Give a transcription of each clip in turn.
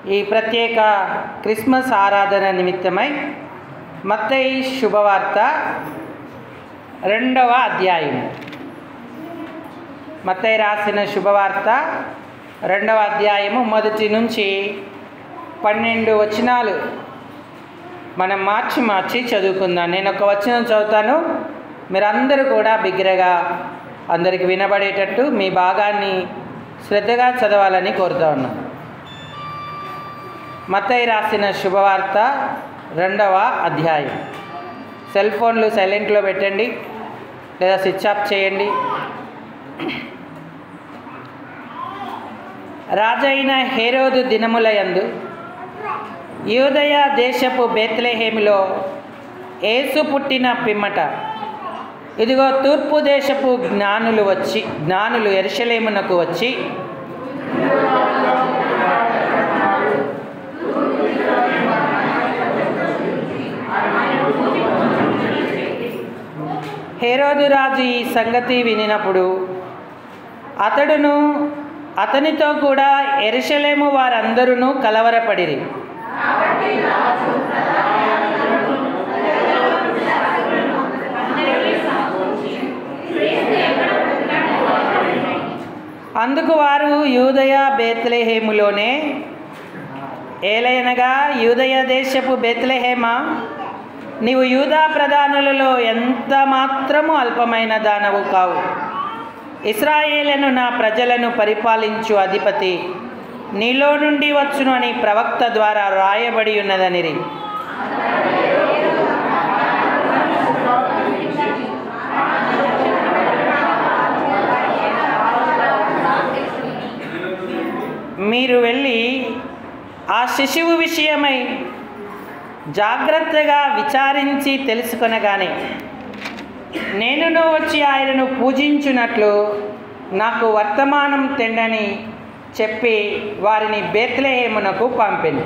ఈ ప్రత్యేక క్రిస్మస్ ఆరాధన నిమిత్తమై మత్తయి శుభవార్త 2వ అధ్యాయం. మత్తయి రాసిన శుభవార్త 2వ అధ్యాయము 1 నుంచి 12 వచనాలు మనం మార్చి చదువుకుందాం. నేను ఒక వచనం చదువుతాను, మీరందరూ కూడా బిగ్గరగా అందరికి వినబడేటట్టు మీ భాగాన్ని శ్రద్ధగా చదవాలని కోరుతా ఉన్నాను. మత్తయి రాసిన శుభవార్త 2వ అధ్యాయం. సెల్ ఫోన్లు సైలెంట్లో పెట్టండి లేదా స్విచ్ ఆఫ్ చేయండి. రాజైన హేరోదు దినములయందు యూదయ దేశపు బేత్లెహేములో యేసు పుట్టిన పిమ్మట ఇదిగో తూర్పు దేశపు జ్ఞానులు యెరూషలేమునకు వచ్చి హేరోదు రాజు ఈ సంగతి వినినప్పుడు అతడును అతనితో కూడా యెరూషలేము వారందరూ కలవరపడిరి. అందుకు వారు యూదయ బేత్లెహేములోనే, ఏలయనగా యూదయ దేశపు బేత్లెహేమా, నీవు యూదా ప్రధానులలో ఎంత మాత్రము అల్పమైన దానవు కావు. ఇశ్రాయేలును నా ప్రజలను పరిపాలించు అధిపతి నీలో నుండి వచ్చును అని ప్రవక్త ద్వారా రాయబడి ఉన్నదనిరి. మీరు వెళ్ళి ఆ శిశువు విషయమై జాగ్రత్తగా విచారించి తెలుసుకొనగానే నేనును వచ్చి ఆయనను పూజించున్నట్లు నాకు వర్తమానం తెండని చెప్పి వారిని బేత్లెహేమునకు పంపెను.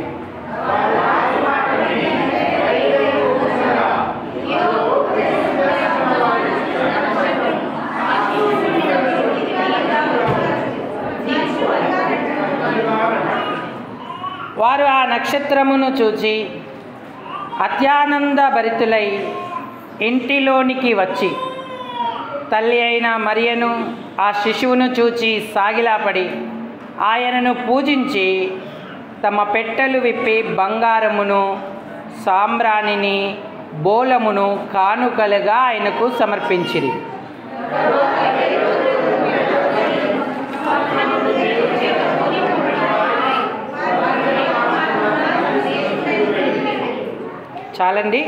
వారు ఆ నక్షత్రమును చూచి అత్యానంద భరితులై ఇంటిలోనికి వచ్చి తల్లి అయిన మరియను ఆ శిశువును చూచి సాగిలాపడి ఆయనను పూజించి తమ పెట్టెలు విప్పి బంగారమును సాంబ్రాణిని బోలమును కానుకలుగా ఆయనకు సమర్పించిరి. చాలండి.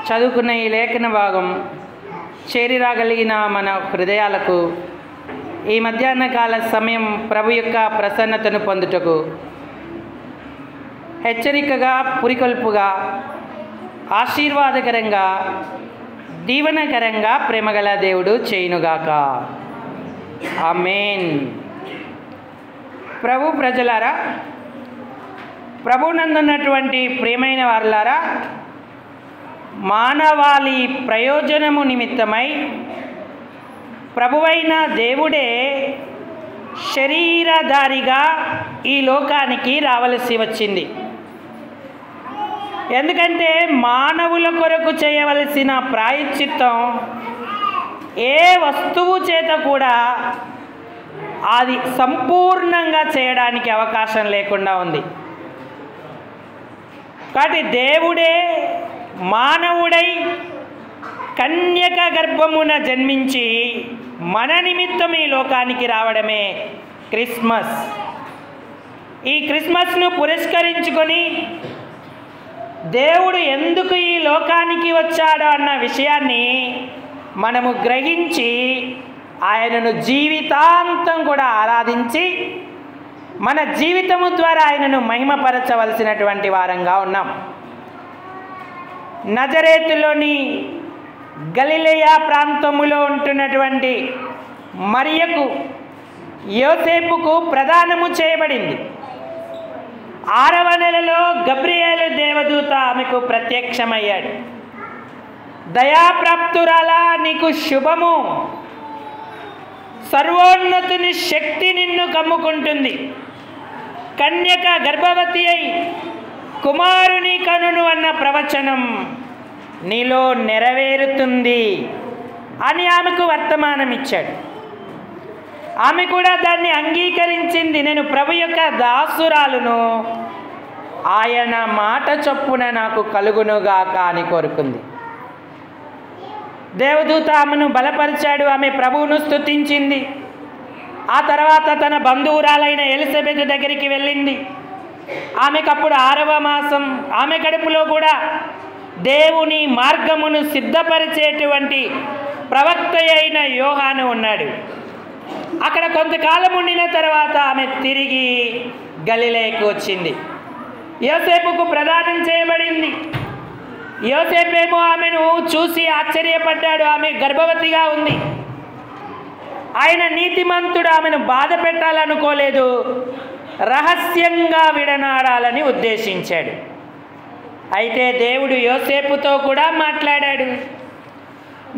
చదువుకున్న ఈ లేఖన భాగం చేరిరాగలిగిన మన హృదయాలకు ఈ మధ్యాహ్న కాల సమయం ప్రభు యొక్క ప్రసన్నతను పొందుటకు హెచ్చరికగా, పురికొల్పుగా, ఆశీర్వాదకరంగా, దీవెనకరంగా ప్రేమగల దేవుడు చేయునుగాక. ఆమేన్. ప్రభు ప్రజలారా, ప్రభునందున్నటువంటి ప్రియమైన వారులారా, మానవాళి ప్రయోజనము నిమిత్తమై ప్రభువైన దేవుడే శరీరధారిగా ఈ లోకానికి రావలసి వచ్చింది. ఎందుకంటే మానవుల కొరకు చేయవలసిన ప్రాయశ్చిత్తం ఏ వస్తువు చేత కూడా అది సంపూర్ణంగా చేయడానికి అవకాశం లేకుండా ఉంది. కాబట్టి దేవుడే మానవుడై కన్యక గర్భమున జన్మించి మన నిమిత్తం ఈ లోకానికి రావడమే క్రిస్మస్. ఈ క్రిస్మస్ను పురస్కరించుకొని దేవుడు ఎందుకు ఈ లోకానికి వచ్చాడో అన్న విషయాన్ని మనము గ్రహించి ఆయనను జీవితాంతం కూడా ఆరాధించి మన జీవితము ద్వారా ఆయనను మహిమపరచవలసినటువంటి వారంగా ఉన్నాం. నజరేతులోని గలిలయ ప్రాంతములో ఉంటున్నటువంటి మరియకు, యోసేపుకు ప్రదానము చేయబడింది. 6వ నెలలో గబ్రియేలు దేవదూత ఆమెకు ప్రత్యక్షమయ్యాడు. దయాప్రాప్తురాలా, నీకు శుభము, సర్వోన్నతుని శక్తి నిన్ను కమ్ముకుంటుంది. కన్యక గర్భవతి అయి కుమారుని కనును అన్న ప్రవచనం నీలో నెరవేరుతుంది అని ఆమెకు వర్తమానం ఇచ్చాడు. ఆమె కూడా దాన్ని అంగీకరించింది. నేను ప్రభు యొక్క దాసురాలును, ఆయన మాట చొప్పున నాకు కలుగునుగాక అని కోరుకుంది. దేవదూత ఆమెను బలపరిచాడు. ఆమె ప్రభువును స్తుతించింది. ఆ తర్వాత తన బంధువురాలైన ఎలిజబెత్ దగ్గరికి వెళ్ళింది. ఆమెకప్పుడు 6వ మాసం. ఆమె కడుపులో కూడా దేవుని మార్గమును సిద్ధపరిచేటువంటి ప్రవక్త అయిన యోహాను ఉన్నాడు. అక్కడ కొంతకాలం ఉండిన తర్వాత ఆమె తిరిగి గలిలయకు వచ్చింది. యోసేపుకు ప్రదానం చేయబడింది. యోసేపేమో ఆమెను చూసి ఆశ్చర్యపడ్డాడు. ఆమె గర్భవతిగా ఉంది. ఆయన నీతిమంతుడు, ఆమెను బాధ పెట్టాలనుకోలేదు, రహస్యంగా విడనాడాలని ఉద్దేశించాడు. అయితే దేవుడు యోసేపుతో కూడా మాట్లాడాడు.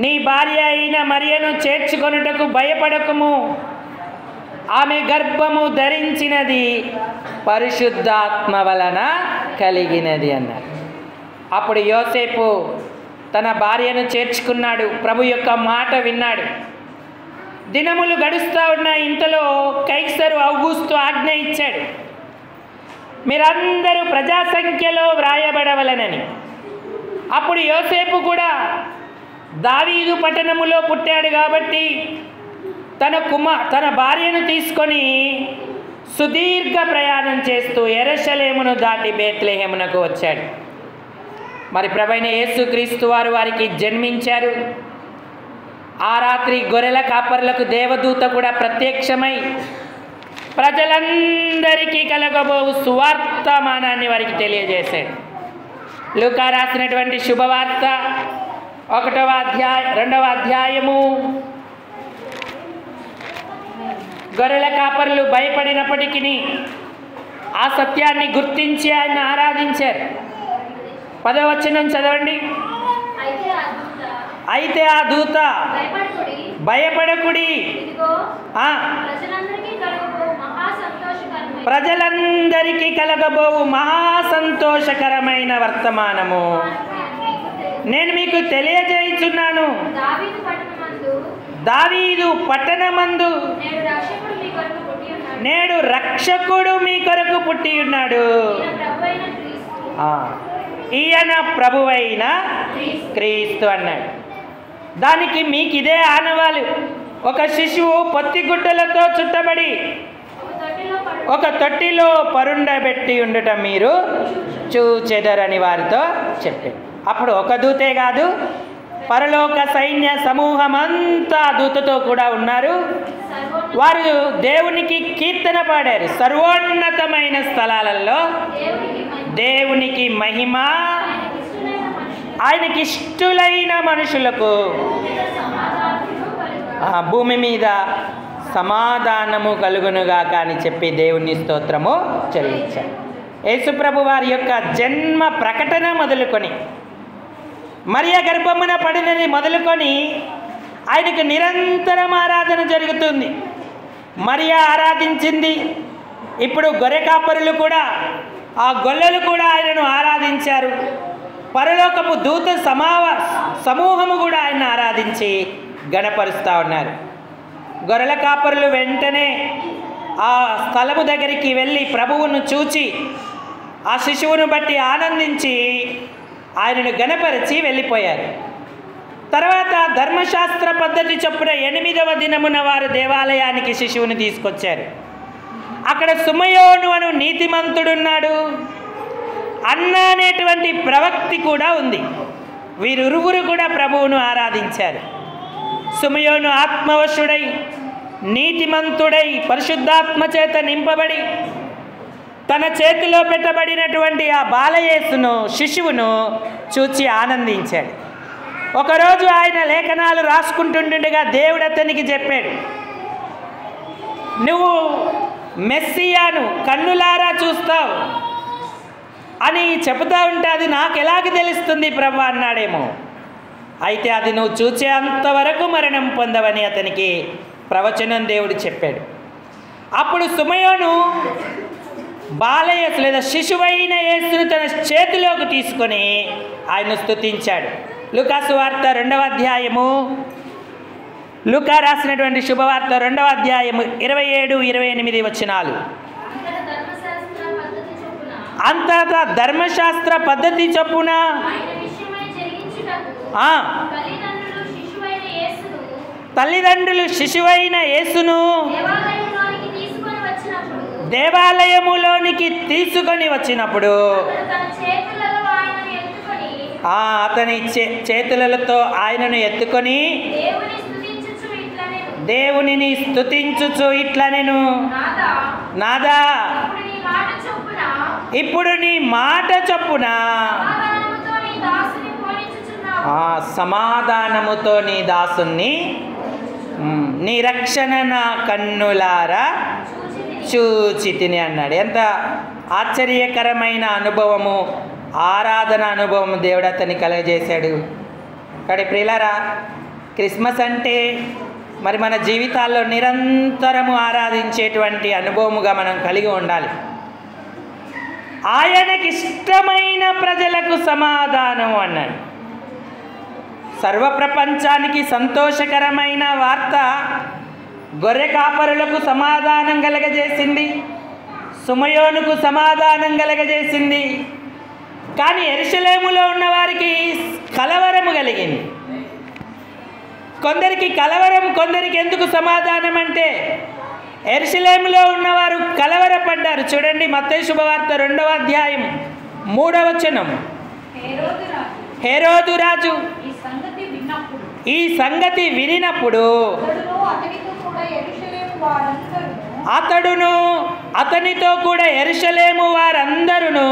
నీ భార్య అయిన మరియను చేర్చుకొనుటకు భయపడకుము, ఆమె గర్భము ధరించినది పరిశుద్ధాత్మ వలన కలిగినది అన్నాడు. అప్పుడు యోసేపు తన భార్యను చేర్చుకున్నాడు. ప్రభు యొక్క మాట విన్నాడు. దినములు గడుస్తూ ఉన్న ఇంతలో కైసరు ఔగుస్తు ఆజ్ఞ ఇచ్చాడు, మీరందరూ ప్రజాసంఖ్యలో వ్రాయబడవలనని. అప్పుడు యోసేపు కూడా దావీదు పట్టణములో పుట్టాడు కాబట్టి తన భార్యను తీసుకొని సుదీర్ఘ ప్రయాణం చేస్తూ యెరూషలేమును దాటి బేత్లెహేమునకు వచ్చాడు. మరి ప్రభువైన యేసుక్రీస్తు వారు వారికి జన్మించారు. ఆ రాత్రి గొర్రెల కాపర్లకు దేవదూత కూడా ప్రత్యక్షమై ప్రజలందరికీ కలగబోవు సువార్తమానాన్ని వారికి తెలియజేశాడు. లూకా రాసినటువంటి శుభవార్త 2వ అధ్యాయము. గొర్రెల కాపరులు భయపడినప్పటికీ ఆ సత్యాన్ని గుర్తించి ఆయన ఆరాధించారు. 10వ వచనం చదవండి. అయితే ఆ దూత భయపడకుడి, ప్రజలందరికీ కలగబోవు మహాసంతోషకరమైన వర్తమానము నేను మీకు తెలియజేయుచున్నాను. దావీదు పట్టణమందు నేడు రక్షకుడు మీ కొరకు పుట్టి ఉన్నాడు. ఈయన ప్రభువైన క్రీస్తు అన్నాడు. దానికి మీకు ఇదే ఆనవాలు. ఒక శిశువు పొత్తిగుడ్డలతో చుట్టబడి ఒక తొట్టిలో పరుండబెట్టి ఉండటం మీరు చూచెదరని వారితో చెప్పాడు. అప్పుడు ఒక దూతే కాదు, పరలోక సైన్య సమూహం అంతా దూతతో కూడా ఉన్నారు. వారు దేవునికి కీర్తన పాడారు. సర్వోన్నతమైన స్థలాలలో దేవునికి మహిమ, ఆయనకి ఇష్టలైన మనుషులకు భూమి మీద సమాధానము కలుగునుగాక అని చెప్పి దేవుని స్తోత్రము చెల్లించారు. యేసుప్రభు వారి యొక్క జన్మ ప్రకటన మొదలుకొని, మరియ గర్భమున పడినది మొదలుకొని ఆయనకు నిరంతరం ఆరాధన జరుగుతుంది. మరియ ఆరాధించింది. ఇప్పుడు గొర్రె కాపరులు కూడా, ఆ గొల్లలు కూడా ఆయనను ఆరాధించారు. పరలోకపు దూత సమూహము కూడా ఆయన ఆరాధించి గణపరుస్తూ ఉన్నారు. గొర్రెల కాపరులు వెంటనే ఆ స్థలము దగ్గరికి వెళ్ళి ప్రభువును చూచి ఆ శిశువును బట్టి ఆనందించి ఆయనను గణపరిచి వెళ్ళిపోయారు. తర్వాత ధర్మశాస్త్ర పద్ధతి చొప్పున 8వ దినమున వారు దేవాలయానికి శిశువుని తీసుకొచ్చారు. అక్కడ సుమయోను అను నీతిమంతుడున్నాడు, అన్న అనేటువంటి ప్రవక్తి కూడా ఉంది. వీరిరువురు కూడా ప్రభువును ఆరాధించారు. సుమయోను ఆత్మవశుడై, నీతిమంతుడై, పరిశుద్ధాత్మ చేత నింపబడి తన చేతిలో పెట్టబడినటువంటి ఆ బాలయేసును, శిశువును చూచి ఆనందించాడు. ఒకరోజు ఆయన లేఖనాలు రాసుకుంటుండగా దేవుడు అతనికి చెప్పాడు, నువ్వు మెస్సియాను కన్నులారా చూస్తావు అని చెబుతూ ఉంటే అది నాకు ఎలాగ తెలుస్తుంది ప్రభు అన్నాడేమో. అయితే అది నువ్వు చూచే అంతవరకు మరణం పొందవని అతనికి ప్రవచనం దేవుడు చెప్పాడు. అప్పుడు సుమయోను బాలయేసు లేదా శిశువైన యేసును తన చేతిలోకి తీసుకొని ఆయన స్తుతించాడు. లూకా సువార్త 2వ అధ్యాయము, లూకా రాసినటువంటి శుభవార్త 2వ అధ్యాయము 27-28 వచనాలు. అంతటా ధర్మశాస్త్ర పద్ధతి చొప్పున తల్లిదండ్రులు శిశువైన యేసును దేవాలయములోనికి తీసుకొని వచ్చినప్పుడు అతని చేతులతో ఆయనను ఎత్తుకొని దేవునిని స్తుతించుచు ఇట్లా నేను, నాదా ఇప్పుడు నీ మాట చొప్పున సమాధానముతో నీ దాసుని నీ రక్షణ నా కన్నులారా చూచి తిని అన్నాడు. ఎంత ఆశ్చర్యకరమైన అనుభవము, ఆరాధన అనుభవము దేవుడు అతన్ని కలుగజేశాడు. కాబట్టి ప్రియులారా, క్రిస్మస్ అంటే మరి మన జీవితాల్లో నిరంతరము ఆరాధించేటువంటి అనుభవముగా మనం కలిగి ఉండాలి. ఆయనకి ఇష్టమైన ప్రజలకు సమాధానం అన్నాడు. సర్వప్రపంచానికి సంతోషకరమైన వార్త గొర్రె కాపరులకు సమాధానం కలగజేసింది, సుమయోనుకు సమాధానం కలగజేసింది. కానీ యెరూషలేములో ఉన్న వారికి కలవరము కలిగింది. కొందరికి కలవరం, కొందరికి ఎందుకు సమాధానం అంటే యెరూషలేములో ఉన్నవారు కలవరపడ్డారు. చూడండి, మత్తయి శుభవార్త 2వ అధ్యాయం 3వ వచనం. హేరోదు రాజు ఈ సంగతి వినినప్పుడు అతడును అతనితో కూడా యెరూషలేము వారందరూ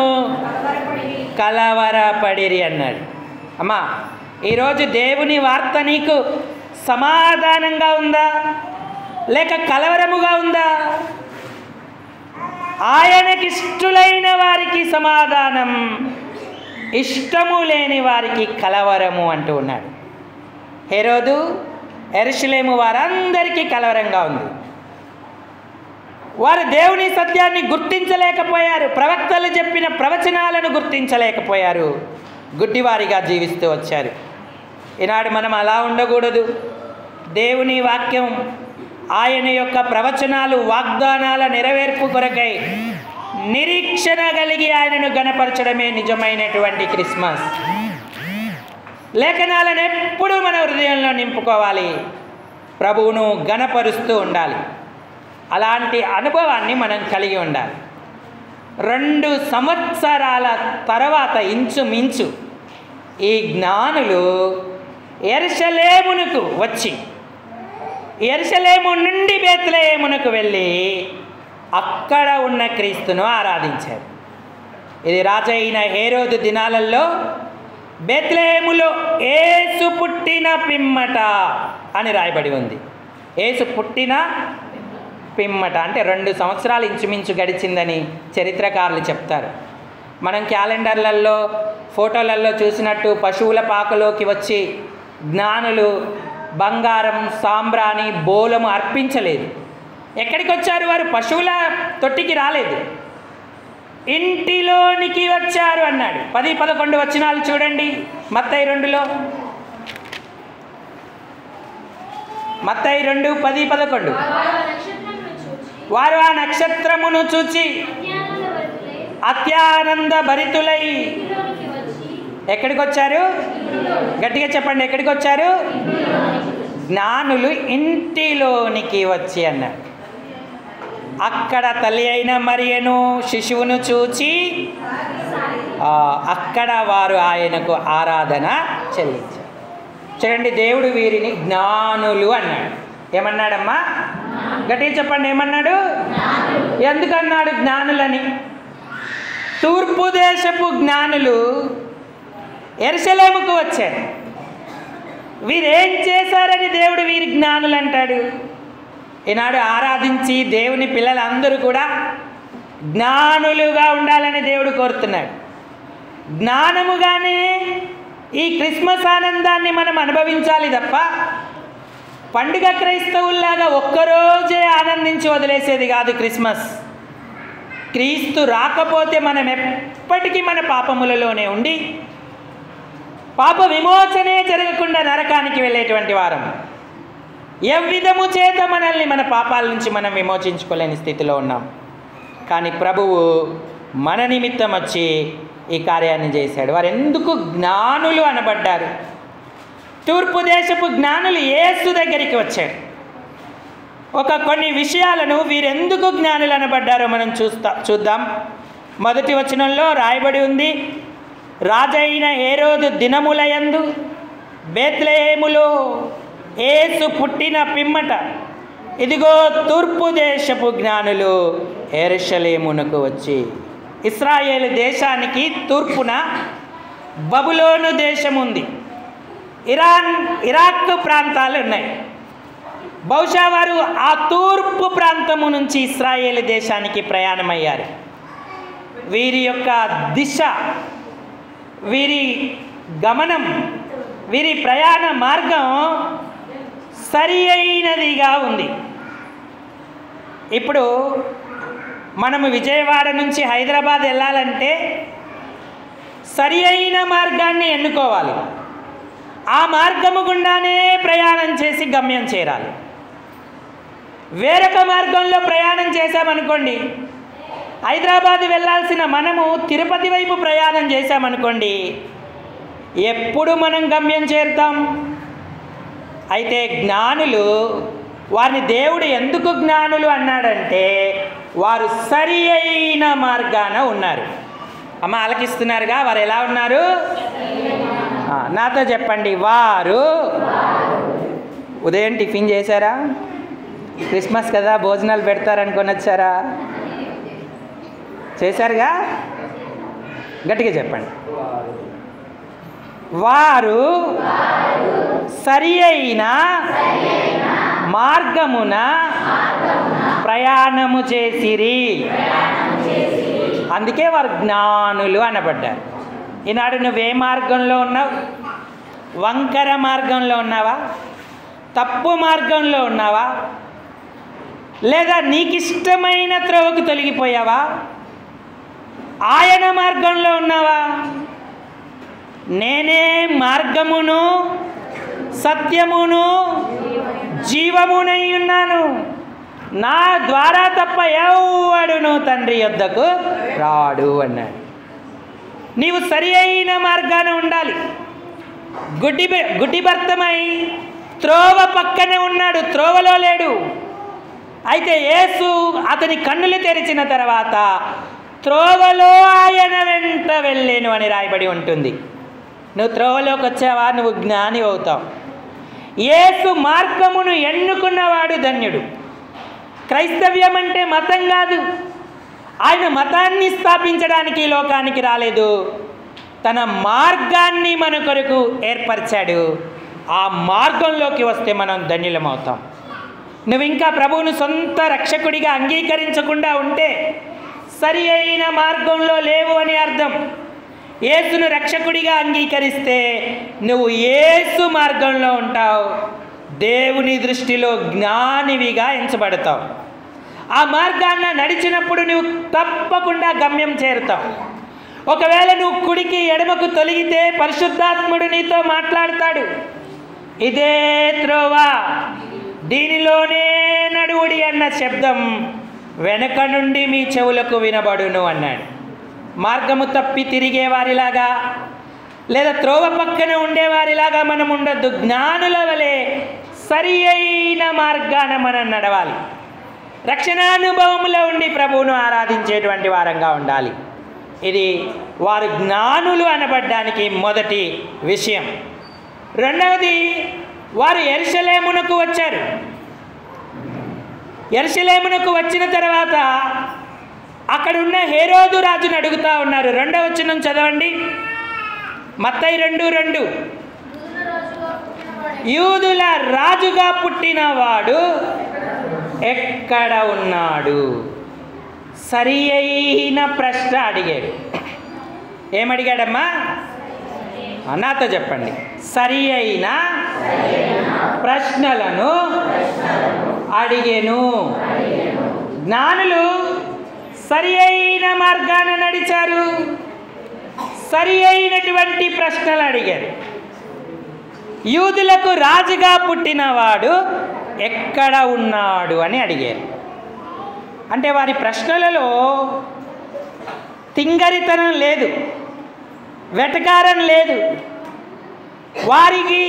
కలవరపడిరి అన్నాడు. అమ్మా, ఈరోజు దేవుని వార్త నీకు సమాధానంగా ఉందా లేక కలవరముగా ఉందా? ఆయనకిష్టులైన వారికి సమాధానం, ఇష్టము లేని వారికి కలవరము అంటూ ఉన్నాడు. హేరోదు యెరూషలేము వారందరికీ కలవరంగా ఉంది. వారు దేవుని సత్యాన్ని గుర్తించలేకపోయారు, ప్రవక్తలు చెప్పిన ప్రవచనాలను గుర్తించలేకపోయారు, గుడ్డివారిగా జీవిస్తూ వచ్చారు. ఈనాడు మనం అలా ఉండకూడదు. దేవుని వాక్యం, ఆయన యొక్క ప్రవచనాలు, వాగ్దానాల నెరవేర్పు కొరకై నిరీక్షణ కలిగి ఆయనను గణపరచడమే నిజమైనటువంటి క్రిస్మస్. లేఖనాలను ఎప్పుడూ మన హృదయంలో నింపుకోవాలి, ప్రభువును గణపరుస్తూ ఉండాలి. అలాంటి అనుభవాన్ని మనం కలిగి ఉండాలి. 2 సంవత్సరాల తర్వాత ఇంచుమించు ఈ జ్ఞానులు యెరూషలేమునకు వచ్చి, యెరూషలేము నుండి బేత్లెహేమునకు వెళ్ళి అక్కడ ఉన్న క్రీస్తును ఆరాధించారు. ఇది రాజైన హేరోదు దినాలలో బేత్లెహేములో యేసు పుట్టిన పిమ్మట అని రాయబడి ఉంది. యేసు పుట్టిన పిమ్మట అంటే 2 సంవత్సరాలు ఇంచుమించు గడిచిందని చరిత్రకారులు చెప్తారు. మనం క్యాలెండర్లలో, ఫోటోలలో చూసినట్టు పశువుల పాకలోకి వచ్చి జ్ఞానులు బంగారం, సాంబ్రాణి, బోలము అర్పించలేదు. ఎక్కడికి వచ్చారు వారు? పశువుల తొట్టికి రాలేదు, ఇంటిలోనికి వచ్చారు అన్నాడు. 10-11 వచనాలు చూడండి. మత్తయి 2లో, మత్తయి 2:10-11. వారు ఆ నక్షత్రమును చూచి అత్యానంద భరితులై ఎక్కడికి వచ్చారు? గట్టిగా చెప్పండి, ఎక్కడికి వచ్చారు? జ్ఞానులు ఇంటిలోనికి వచ్చి అన్నాడు. అక్కడ తల్లి అయిన మరియను శిశువును చూచి అక్కడ వారు ఆయనకు ఆరాధన చెల్లించారు. చూడండి, దేవుడు వీరిని జ్ఞానులు అన్నాడు. ఏమన్నాడమ్మా? గట్టిగా చెప్పండి, ఏమన్నాడు? ఎందుకన్నాడు జ్ఞానులని? తూర్పు దేశపు జ్ఞానులు యెరూషలేముకు వచ్చారు. వీరేం చేశారని దేవుడు వీరి జ్ఞానులు అంటాడు? ఈనాడు ఆరాధించి దేవుని పిల్లలందరూ కూడా జ్ఞానులుగా ఉండాలని దేవుడు కోరుతున్నాడు. జ్ఞానముగానే ఈ క్రిస్మస్ ఆనందాన్ని మనం అనుభవించాలి తప్ప పండుగ క్రైస్తవుల్లాగా ఒక్కరోజే ఆనందించి వదిలేసేది కాదు క్రిస్మస్. క్రీస్తు రాకపోతే మనం ఎప్పటికీ మన పాపములలోనే ఉండి పాప విమోచనే జరగకుండా నరకానికి వెళ్ళేటువంటి వారం. ఎవ్విధము చేత మనల్ని మన పాపాల నుంచి మనం విమోచించుకోలేని స్థితిలో ఉన్నాం. కానీ ప్రభువు మన నిమిత్తం వచ్చి ఈ కార్యాన్ని చేశాడు. వారు ఎందుకు జ్ఞానులు అనబడ్డారు? తూర్పు దేశపు జ్ఞానులు యేసు దగ్గరికి వచ్చారు. కొన్ని విషయాలను వీరెందుకు జ్ఞానులు అనబడ్డారో మనం చూద్దాం. మొదటి వచనంలో రాయబడి ఉంది, రాజైన హేరోదు దినములయందు బేత్లెహేములో యేసు పుట్టిన పిమ్మట ఇదిగో తూర్పు దేశపు జ్ఞానులు యెరూషలేమునకు వచ్చి. ఇశ్రాయేలు దేశానికి తూర్పున బబులోను దేశం ఉంది, ఇరాక్ ప్రాంతాలు ఉన్నాయి. బహుశా వారు ఆ తూర్పు ప్రాంతము నుంచి ఇశ్రాయేలు దేశానికి ప్రయాణమయ్యారు. వీరి యొక్క దిశ, వీరి గమనం, వీరి ప్రయాణ మార్గం సరి అయినదిగా ఉంది. ఇప్పుడు మనము విజయవాడ నుంచి హైదరాబాద్ వెళ్ళాలంటే సరి అయిన మార్గాన్ని ఎన్నుకోవాలి. ఆ మార్గము గుండానే ప్రయాణం చేసి గమ్యం చేరాలి. వేరొక మార్గంలో ప్రయాణం చేశామనుకోండి, హైదరాబాద్ వెళ్ళాల్సిన మనము తిరుపతి వైపు ప్రయాణం చేశామనుకోండి, ఎప్పుడు మనం గమ్యం చేరుతాం? అయితే జ్ఞానులు, వారిని దేవుడు ఎందుకు జ్ఞానులు అన్నాడంటే వారు సరి అయిన మార్గాన ఉన్నారు. అమ్మ ఆలకిస్తున్నారుగా? వారు ఎలా ఉన్నారు? నాతో చెప్పండి. వారు ఉదయం టిఫిన్ చేశారా? క్రిస్మస్ కదా, భోజనాలు పెడతారనుకొని వచ్చారా? చేశారుగా? గట్టిగా చెప్పండి. వారు సరి అయిన మార్గమున ప్రయాణము చేసిరి, అందుకే వారు జ్ఞానులు అనబడ్డారు. ఈనాడు నువ్వే మార్గంలో ఉన్నావు? వంకర మార్గంలో ఉన్నావా? తప్పు మార్గంలో ఉన్నావా? లేదా నీకిష్టమైన త్రోవకు తొలగిపోయావా? ఆయన మార్గంలో ఉన్నావా? నేనే మార్గమును సత్యమును జీవమునై ఉన్నాను, నా ద్వారా తప్ప ఎవడును తండ్రి యొద్దకు రాడు అన్నాడు. నీవు సరి అయిన మార్గాన ఉండాలి. గుడ్డి భర్తమై త్రోవ పక్కనే ఉన్నాడు, త్రోవలో లేడు. అయితే యేసు అతని కన్నులు తెరిచిన తర్వాత త్రోవలో ఆయన వెంట వెళ్ళేను అని రాయబడి ఉంటుంది. నువ్వు త్రోవలోకి వచ్చావా, నువ్వు జ్ఞాని అవుతావు. యేసు మార్గమును ఎన్నుకున్నవాడు ధన్యుడు. క్రైస్తవ్యం అంటే మతం కాదు. ఆయన మతాన్ని స్థాపించడానికి ఈ లోకానికి రాలేదు, తన మార్గాన్ని మన కొరకు ఏర్పరిచాడు. ఆ మార్గంలోకి వస్తే మనం ధన్యులమవుతాం. నువ్వు ఇంకా ప్రభువును సొంత రక్షకుడిగా అంగీకరించకుండా ఉంటే సరి అయిన మార్గంలో లేవు అని అర్థం. యేసును రక్షకుడిగా అంగీకరిస్తే నువ్వు యేసు మార్గంలో ఉంటావు, దేవుని దృష్టిలో జ్ఞానివిగా ఎంచబడతావు. ఆ మార్గాన్ని నడిచినప్పుడు నువ్వు తప్పకుండా గమ్యం చేరుతావు. ఒకవేళ నువ్వు కుడికి ఎడమకు తొలగితే పరిశుద్ధాత్ముడు నీతో మాట్లాడతాడు. ఇదే త్రోవ, దీనిలోనే నడువుడి అన్న శబ్దం వెనక నుండి మీ చెవులకు వినబడును అన్నాడు. మార్గము తప్పి తిరిగే వారిలాగా లేదా త్రోవ పక్కన ఉండేవారిలాగా మనం ఉండొద్దు. జ్ఞానుల వలె సరి అయిన మార్గాన మనం నడవాలి. రక్షణానుభవములో ఉండి ప్రభువును ఆరాధించేటువంటి వారంగా ఉండాలి. ఇది వారు జ్ఞానులు అనబడ్డానికి మొదటి విషయం. రెండవది, వారు యెరూషలేమునకు వచ్చారు. యెరూషలేమునకు వచ్చిన తర్వాత అక్కడున్న హేరోదు రాజును అడుగుతా ఉన్నారు. 2వ వచనం చదవండి, మత్తయి 2:2. యూదుల రాజుగా పుట్టినవాడు ఎక్కడ ఉన్నాడు? సరి అయిన ప్రశ్న అడిగాడు. ఏమడిగాడమ్మా? నాతో చెప్పండి. సరి అయిన ప్రశ్నలను అడిగెను. జ్ఞానులు సరి అయిన మార్గాన నడిచారు, సరి అయినటువంటి ప్రశ్నలు అడిగారు. యూదులకు రాజుగా పుట్టినవాడు ఎక్కడ ఉన్నాడు అని అడిగారు. అంటే వారి ప్రశ్నలలో తింగరితనం లేదు, వెటకారం లేదు. వారికి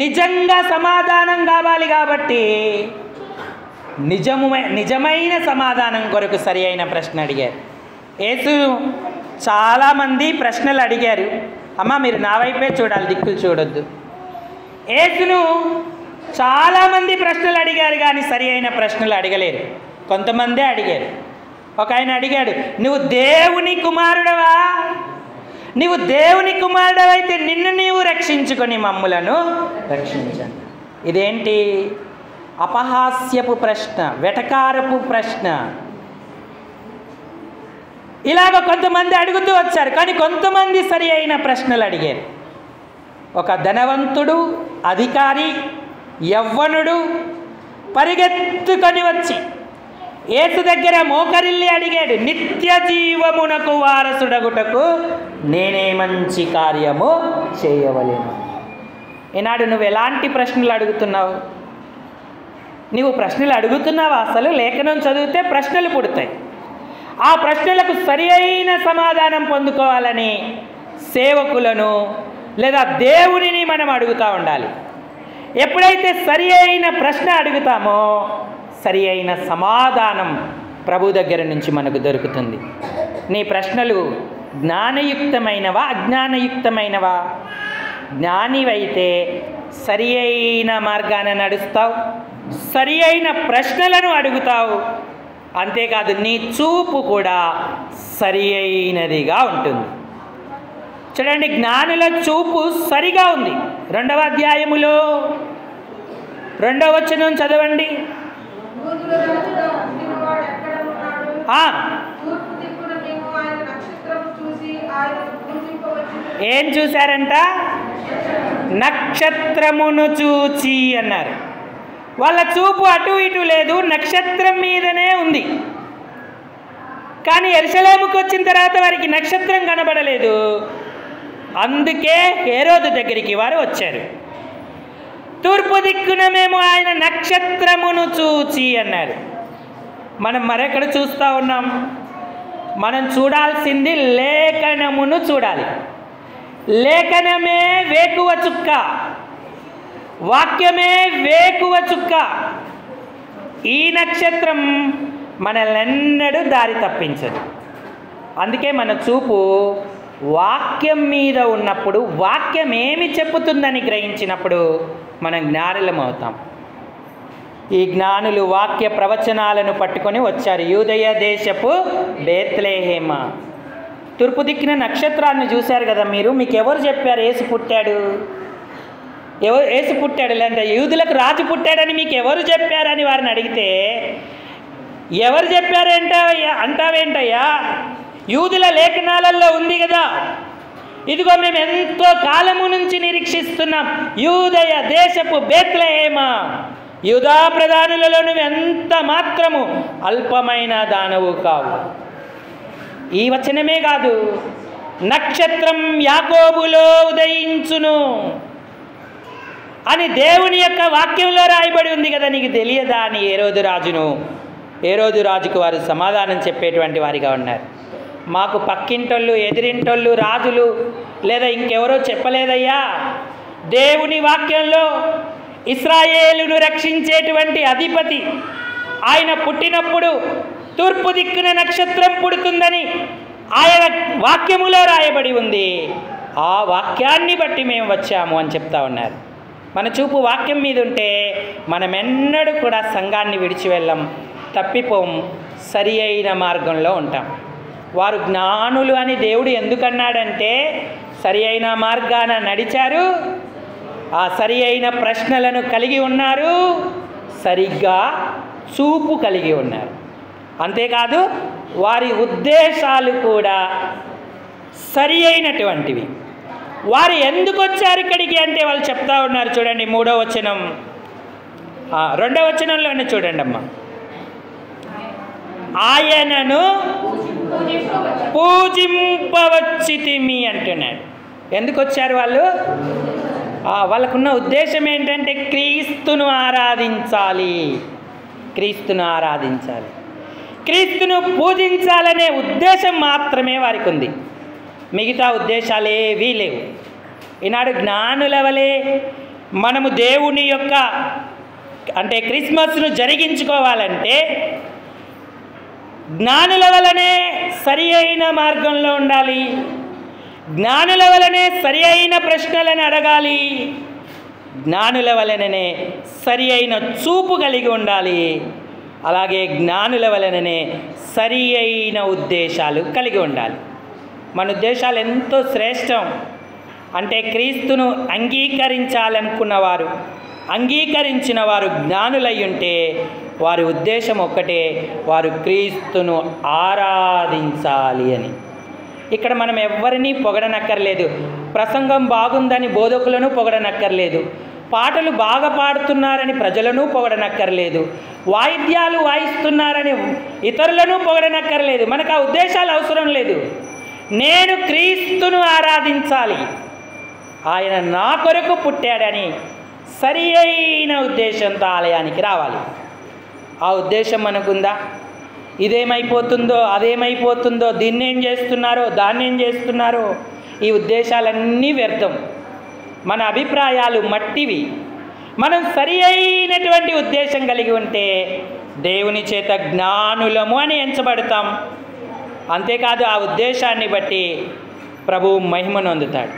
నిజంగా సమాధానం కావాలి కాబట్టి నిజమైన సమాధానం కొరకు సరి అయిన ప్రశ్న అడిగారు. యేసు చాలామంది ప్రశ్నలు అడిగారు. అమ్మ మీరు నా వైపే చూడాలి, దిక్కులు చూడొద్దు. యేసును చాలామంది ప్రశ్నలు అడిగారు కానీ సరి అయిన ప్రశ్నలు అడగలేరు. కొంతమందే అడిగారు. ఒక ఆయన అడిగాడు, నువ్వు దేవుని కుమారుడవా? నీవు దేవుని కుమారుడవైతే నిన్ను నీవు రక్షించుకొని మమ్ములను రక్షించండి. ఇదేంటి? అపహాస్యపు ప్రశ్న, వెటకారపు ప్రశ్న. ఇలాగ కొంతమంది అడుగుతూ వచ్చారు కానీ కొంతమంది సరి అయిన ప్రశ్నలు అడిగారు. ఒక ధనవంతుడు, అధికారి, యవ్వనుడు పరిగెత్తుకొని వచ్చి యేసు దగ్గర మోకరిల్లి అడిగాడు, నిత్య జీవమునకు వారసుడగుటకు నేనే మంచి కార్యము చేయవలెను. ఈనాడు నువ్వు ఎలాంటి ప్రశ్నలు అడుగుతున్నావు? నీవు ప్రశ్నలు అడుగుతున్నావా? అసలు లేఖనం చదివితే ప్రశ్నలు పుడతాయి. ఆ ప్రశ్నలకు సరి అయిన సమాధానం పొందుకోవాలని సేవకులను లేదా దేవునిని మనం అడుగుతూ ఉండాలి. ఎప్పుడైతే సరి అయిన ప్రశ్న అడుగుతామో సరి అయిన సమాధానం ప్రభు దగ్గర నుంచి మనకు దొరుకుతుంది. నీ ప్రశ్నలు జ్ఞానయుక్తమైనవా అజ్ఞానయుక్తమైనవా? జ్ఞానివైతే సరి అయిన మార్గాన నడుస్తావు, సరి అయిన ప్రశ్నలను అడుగుతావు. అంతేకాదు నీ చూపు కూడా సరి అయినదిగా ఉంటుంది. చూడండి, జ్ఞానుల చూపు సరిగా ఉంది. 2వ అధ్యాయములో 2వ వచనం చదవండి. ఏం చూశారంట? నక్షత్రమును చూచి అన్నారు. వాళ్ళ చూపు అటు ఇటు లేదు, నక్షత్రం మీదనే ఉంది. కానీ యెరూషలేముకు వచ్చిన తర్వాత వారికి నక్షత్రం కనబడలేదు. అందుకే హేరోదు దగ్గరికి వారు వచ్చారు. తూర్పు దిక్కున మేము ఆయన నక్షత్రమును చూచి అన్నారు. మనం మరెక్కడ చూస్తూ ఉన్నాం? మనం చూడాల్సింది లేఖనమును చూడాలి. లేఖనమే వేకువ చుక్క, వాక్యమే వేకువ చుక్క. ఈ నక్షత్రం మనల్నెన్నడూ దారి తప్పించదు. అందుకే మన చూపు వాక్యం మీద ఉన్నప్పుడు, వాక్యం ఏమి చెప్పుతుందని గ్రహించినప్పుడు మనం జ్ఞానులం అవుతాం. ఈ జ్ఞానులు వాక్య ప్రవచనాలను పట్టుకొని వచ్చారు. యూదయ దేశపు బేత్లెహేమ. తూర్పు దిక్కున నక్షత్రాన్ని చూశారు కదా మీరు. మీకు ఎవరు చెప్పారు యేసు పుట్టాడు? యేసు పుట్టాడు లేదంటే యూదులకు రాజు పుట్టాడని మీకు ఎవరు చెప్పారని వారిని అడిగితే, ఎవరు అంటావేంటయ్యా? యూదుల లేఖనాలలో ఉంది కదా. ఇదిగో మేము ఎంతో కాలము నుంచి నిరీక్షిస్తున్నాం. యూదయ దేశపు బేత్లెహేమ, యూదా ప్రధానులలో నువ్వు ఎంత మాత్రము అల్పమైన దానవు కావు. ఈ వచనమే కాదు, నక్షత్రం యాకోబులో ఉదయించును అని దేవుని యొక్క వాక్యంలో రాయబడి ఉంది కదా. నీకు తెలియదా అని హేరోదు రాజుకు వారు సమాధానం చెప్పేటువంటి వారిగా ఉన్నారు. మాకు పక్కింటోళ్ళు, ఎదిరింటోళ్ళు, రాజులు లేదా ఇంకెవరో చెప్పలేదయ్యా. దేవుని వాక్యంలో ఇశ్రాయేలును రక్షించేటువంటి అధిపతి ఆయన పుట్టినప్పుడు తూర్పు దిక్కున నక్షత్రం పుడుతుందని ఆయన వాక్యములో రాయబడి ఉంది. ఆ వాక్యాన్ని బట్టి మేము వచ్చాము అని చెప్తా ఉన్నారు. మన చూపు వాక్యం మీద ఉంటే మనం ఎన్నడూ కూడా సంఘాన్ని విడిచి వెళ్ళం, తప్పిపోం, సరి అయిన మార్గంలో ఉంటాం. వారు జ్ఞానులు అని దేవుడు ఎందుకన్నాడంటే సరి అయిన మార్గాన నడిచారు, ఆ సరి అయిన ప్రశ్నలను కలిగి ఉన్నారు, సరిగ్గా చూపు కలిగి ఉన్నారు. అంతేకాదు వారి ఉద్దేశాలు కూడా సరి అయినటువంటివి. వారు ఎందుకు వచ్చారు ఇక్కడికి అంటే వాళ్ళు చెప్తా ఉన్నారు. చూడండి 3వ వచనం, 2వ వచనంలోనే చూడండి అమ్మ. ఆయనను పూజింపవచ్చితిమి అంటున్నాడు. ఎందుకు వచ్చారు వాళ్ళు? వాళ్ళకున్న ఉద్దేశం ఏంటంటే క్రీస్తును ఆరాధించాలి, క్రీస్తును ఆరాధించాలి, క్రీస్తును పూజించాలనే ఉద్దేశం మాత్రమే వారికి ఉంది. మిగతా ఉద్దేశాలు ఏవీ లేవు. ఈనాడు జ్ఞానుల వలె మనము దేవుని యొక్క అంటే క్రిస్మస్ను జరిగించుకోవాలంటే జ్ఞానుల వలనే సరి అయిన మార్గంలో ఉండాలి, జ్ఞానుల వలనే సరి అయిన ప్రశ్నలను అడగాలి, జ్ఞానుల వలననే సరి అయిన చూపు కలిగి ఉండాలి, అలాగే జ్ఞానుల వలననే సరి అయిన ఉద్దేశాలు కలిగి ఉండాలి. మన ఉద్దేశాలు ఎంతో శ్రేష్టం. అంటే క్రీస్తును అంగీకరించాలనుకున్నవారు, అంగీకరించిన వారు జ్ఞానులై ఉంటే వారి ఉద్దేశం ఒక్కటే, వారు క్రీస్తును ఆరాధించాలి అని. ఇక్కడ మనం ఎవరినీ పొగడనక్కర్లేదు, ప్రసంగం బాగుందని బోధకులను పొగడనక్కర్లేదు, పాటలు బాగా పాడుతున్నారని ప్రజలను పొగడనక్కర్లేదు, వాయిద్యాలు వాయిస్తున్నారని ఇతరులను పొగడనక్కర్లేదు. మనకు ఆ ఉద్దేశాలు అవసరం లేదు. నేను క్రీస్తును ఆరాధించాలి, ఆయన నా కొరకు పుట్టాడని సరి అయిన ఉద్దేశంతో ఆలయానికి రావాలి. ఆ ఉద్దేశం మనకుందా? ఇదేమైపోతుందో అదేమైపోతుందో, దీన్నేం చేస్తున్నారో దాన్నేం చేస్తున్నారో, ఈ ఉద్దేశాలన్నీ వ్యర్థం. మన అభిప్రాయాలు మట్టివి. మనం సరి అయినటువంటి ఉద్దేశం కలిగి ఉంటే దేవుని చేత జ్ఞానులము అని ఎంచబడతాం. అంతేకాదు ఆ ఉద్దేశాన్ని బట్టి ప్రభువు మహిమను అందుతాడు.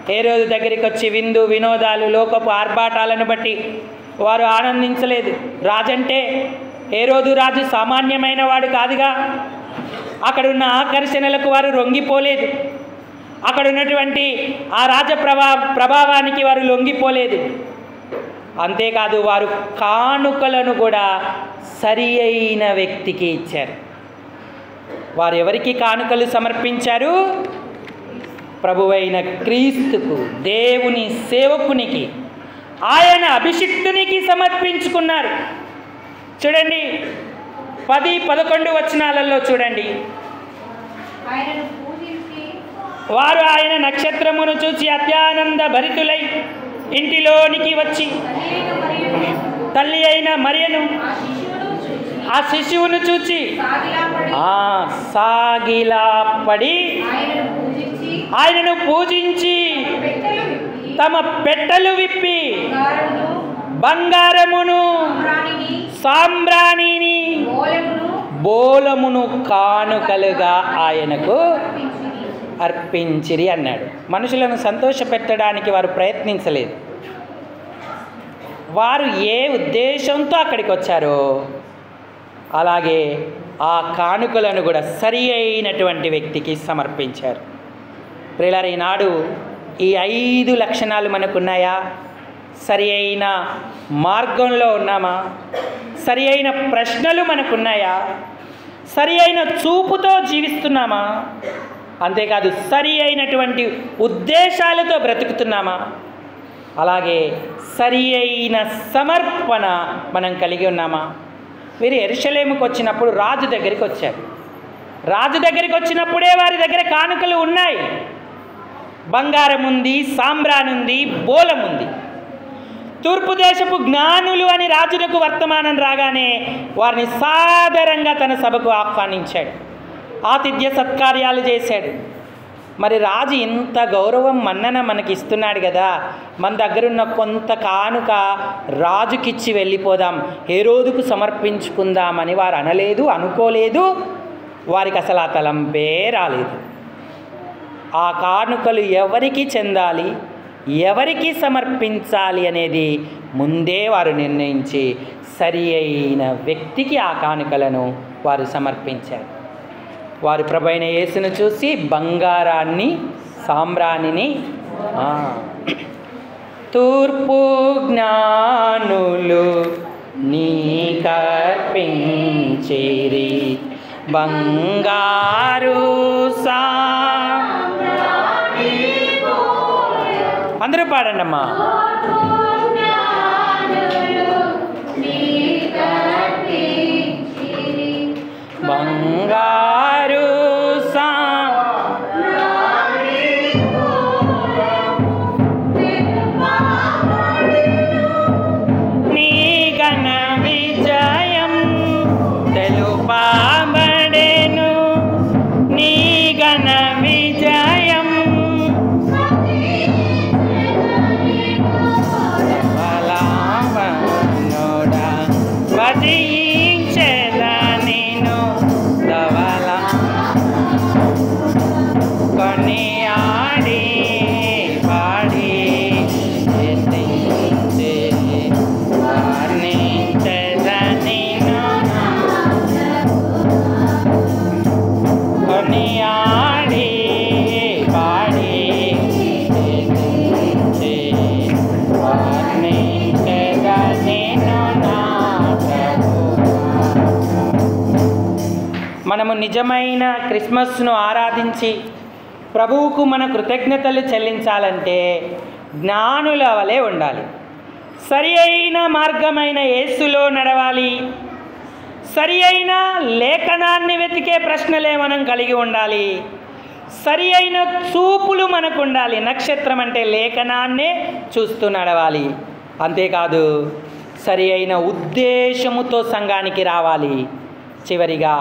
హేరోదు దగ్గరికి వచ్చి విందు వినోదాలు లోకపు ఆర్భాటాలను బట్టి వారు ఆనందించలేదు. రాజంటే హేరోదు రాజు సామాన్యమైన వాడు కాదుగా. అక్కడున్న ఆకర్షణలకు వారు లొంగిపోలేదు, అక్కడ ఉన్నటువంటి ఆ రాజ ప్రభావానికి వారు లొంగిపోలేదు. అంతేకాదు వారు కానుకలను కూడా సరి అయిన వ్యక్తికి ఇచ్చారు. వారు ఎవరికి కానుకలు సమర్పించారు? ప్రభువైన క్రీస్తుకు, దేవుని సేవకునికి, ఆయన అభిషిక్తునికి సమర్పించుకున్నారు. చూడండి 10-11 వచనాలలో చూడండి. వారు ఆయన నక్షత్రమును చూసి అత్యానంద భరితులై ఇంటిలోనికి వచ్చి తల్లి అయిన మరియను ఆ శిశువును చూచి సాగిలాపడి ఆయనను పూజించి తమ పెట్టెలు విప్పి బంగారమును సాంబ్రాణిని బోలమును కానుకలుగా ఆయనకు అర్పించిరి అన్నాడు. మనుషులను సంతోషపెట్టడానికి వారు ప్రయత్నించలేదు. వారు ఏ ఉద్దేశంతో అక్కడికి వచ్చారో అలాగే ఆ కానుకలను కూడా సరి అయినటువంటి వ్యక్తికి సమర్పించారు. ప్రియులారా, ఈనాడు ఈ 5 లక్షణాలు మనకున్నాయా? సరి అయిన మార్గంలో ఉన్నామా? సరి అయిన ప్రశ్నలు మనకున్నాయా? సరి అయిన చూపుతో జీవిస్తున్నామా? అంతేకాదు సరి అయినటువంటి ఉద్దేశాలతో బ్రతుకుతున్నామా? అలాగే సరి అయిన సమర్పణ మనం కలిగి ఉన్నామా? వీరు యెరూషలేముకు వచ్చినప్పుడు రాజు దగ్గరికి వచ్చారు. రాజు దగ్గరికి వచ్చినప్పుడే వారి దగ్గర కానుకలు ఉన్నాయి. బంగారం ఉంది, సాంబ్రాన్ ఉంది, బోలం ఉంది. తూర్పు దేశపు జ్ఞానులు అని రాజులకు వర్తమానం రాగానే వారిని సాదరంగా తన సభకు ఆహ్వానించాడు, ఆతిథ్య సత్కార్యాలు చేశాడు. మరి రాజు ఇంత గౌరవం మన్నన మనకి ఇస్తున్నాడు కదా, మన దగ్గరున్న కొంత కానుక రాజుకిచ్చి వెళ్ళిపోదాం, హేరోదుకు సమర్పించుకుందామని వారు అనలేదు, అనుకోలేదు. వారికి అసలు ఆ తలంపే రాలేదు. ఆ కానుకలు ఎవరికి చెందాలి, ఎవరికి సమర్పించాలి అనేది ముందే వారు నిర్ణయించి సరి అయిన వ్యక్తికి ఆ కానుకలను వారు సమర్పించారు. వారు ప్రభువైన యేసును చూసి బంగారాన్ని సాంబ్రాణిని తూర్పు జ్ఞానులు నీకర్పించిరి బంగారు అందరూ పాడండి అమ్మా. బంగారు నిజమైన క్రిస్మస్ను ఆరాధించి ప్రభువుకు మన కృతజ్ఞతలు చెల్లించాలంటే జ్ఞానుల వలె ఉండాలి. సరి అయిన మార్గమైన యేసులో నడవాలి. సరి అయిన లేఖనాన్ని వెతికే ప్రశ్నలే మనం కలిగి ఉండాలి. సరి అయిన చూపులు మనకు ఉండాలి. నక్షత్రం అంటే లేఖనాన్నే చూస్తూ నడవాలి. అంతేకాదు సరి అయిన ఉద్దేశముతో సంఘానికి రావాలి. చివరిగా